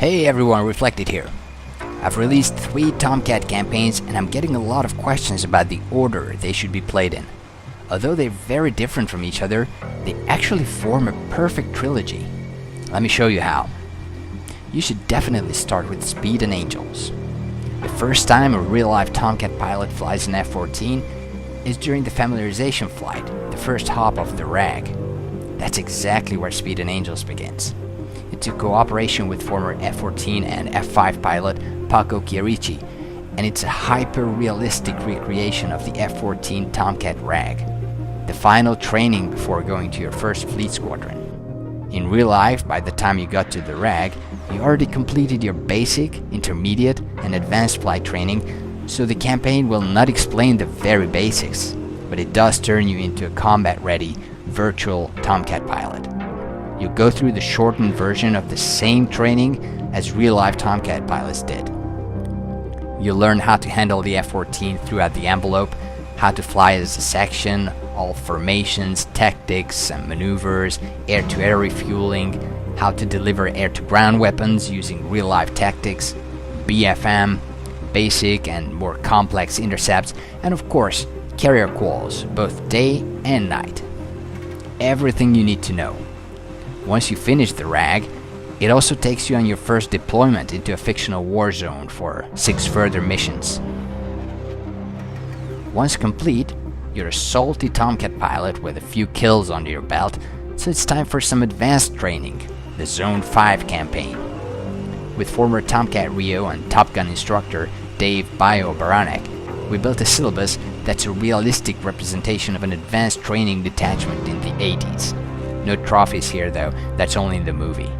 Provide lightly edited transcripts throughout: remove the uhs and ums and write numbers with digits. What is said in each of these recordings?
Hey everyone, Reflected here. I've released 3 Tomcat campaigns and I'm getting a lot of questions about the order they should be played in. Although they're very different from each other, they actually form a perfect trilogy. Let me show you how. You should definitely start with Speed and Angels. The first time a real-life Tomcat pilot flies an F-14 is during the familiarization flight, the first hop of the RAG. That's exactly where Speed and Angels begins. Into cooperation with former F-14 and F-5 pilot Paco Chierici, and it's a hyper-realistic recreation of the F-14 Tomcat RAG, the final training before going to your first fleet squadron. In real life, by the time you got to the RAG, you already completed your basic, intermediate, and advanced flight training, so the campaign will not explain the very basics, but it does turn you into a combat-ready, virtual Tomcat pilot. You go through the shortened version of the same training as real-life Tomcat pilots did. You'll learn how to handle the F-14 throughout the envelope, how to fly as a section, all formations, tactics and maneuvers, air-to-air refueling, how to deliver air-to-ground weapons using real-life tactics, BFM, basic and more complex intercepts, and of course, carrier quals, both day and night. Everything you need to know. Once you finish the RAG, it also takes you on your first deployment into a fictional war zone for 6 further missions. Once complete, you're a salty Tomcat pilot with a few kills under your belt, so it's time for some advanced training, the Zone 5 campaign. With former Tomcat Rio and Top Gun instructor Dave Bio Baranek, we built a syllabus that's a realistic representation of an advanced training detachment in the 80s. No trophies here though, that's only in the movie.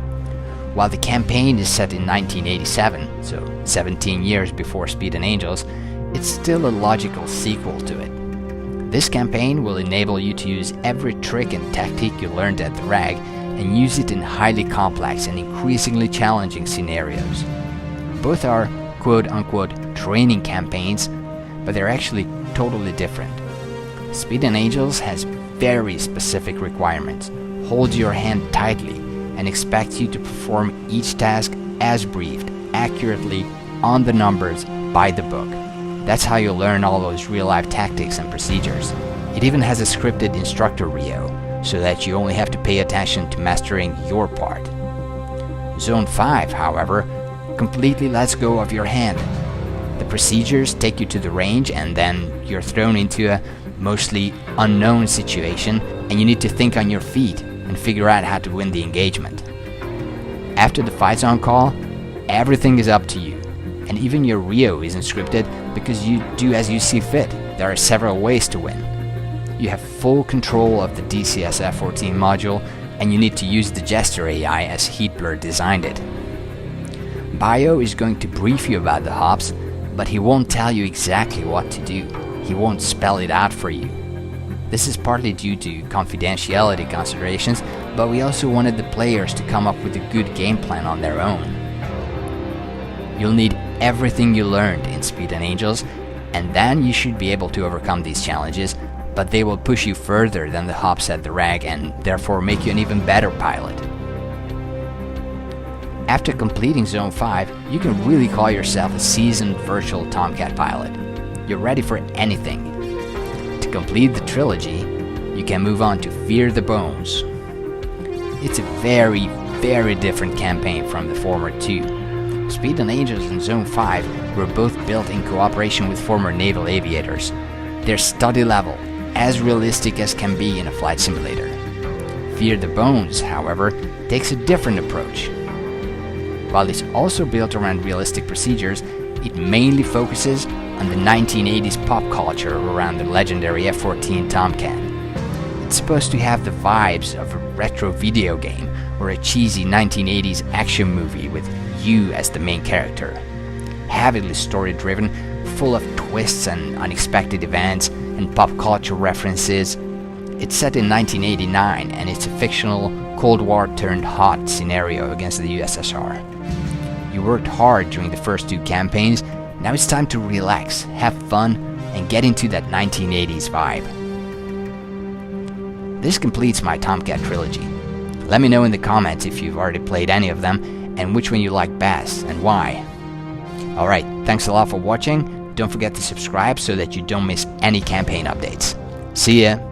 While the campaign is set in 1987, so 17 years before Speed and Angels, it's still a logical sequel to it. This campaign will enable you to use every trick and tactic you learned at the RAG and use it in highly complex and increasingly challenging scenarios. Both are quote-unquote training campaigns, but they're actually totally different. Speed and Angels has very specific requirements, holds your hand tightly, and expects you to perform each task as briefed, accurately, on the numbers, by the book. That's how you learn all those real-life tactics and procedures. It even has a scripted instructor Rio, so that you only have to pay attention to mastering your part. Zone 5, however, completely lets go of your hand. The procedures take you to the range and then you're thrown into a mostly unknown situation and you need to think on your feet and figure out how to win the engagement. After the fight zone call, everything is up to you, and even your Rio isn't scripted because you do as you see fit. There are several ways to win. You have full control of the DCS F-14 module, and you need to use the gesture AI as Heatblur designed it. Bio is going to brief you about the hops, but he won't tell you exactly what to do. He won't spell it out for you. This is partly due to confidentiality considerations, but we also wanted the players to come up with a good game plan on their own. You'll need everything you learned in Speed and Angels, and then you should be able to overcome these challenges, but they will push you further than the hops at the RAG and therefore make you an even better pilot. After completing Zone 5, you can really call yourself a seasoned virtual Tomcat pilot. You're ready for anything. To complete the trilogy, you can move on to Fear the Bones. It's a very, very different campaign from the former 2. Speed and Angels and Zone 5 were both built in cooperation with former naval aviators. They're study level, as realistic as can be in a flight simulator. Fear the Bones, however, takes a different approach. While it's also built around realistic procedures, it mainly focuses on the 1980s pop culture around the legendary F-14 Tomcat. It's supposed to have the vibes of a retro video game or a cheesy 1980s action movie with you as the main character. Heavily story-driven, full of twists and unexpected events and pop culture references. It's set in 1989 and it's a fictional Cold War turned hot scenario against the USSR. You worked hard during the first 2 campaigns. Now it's time to relax, have fun, and get into that 1980s vibe. This completes my Tomcat trilogy. Let me know in the comments if you've already played any of them, and which one you like best and why. Alright, thanks a lot for watching. Don't forget to subscribe so that you don't miss any campaign updates. See ya!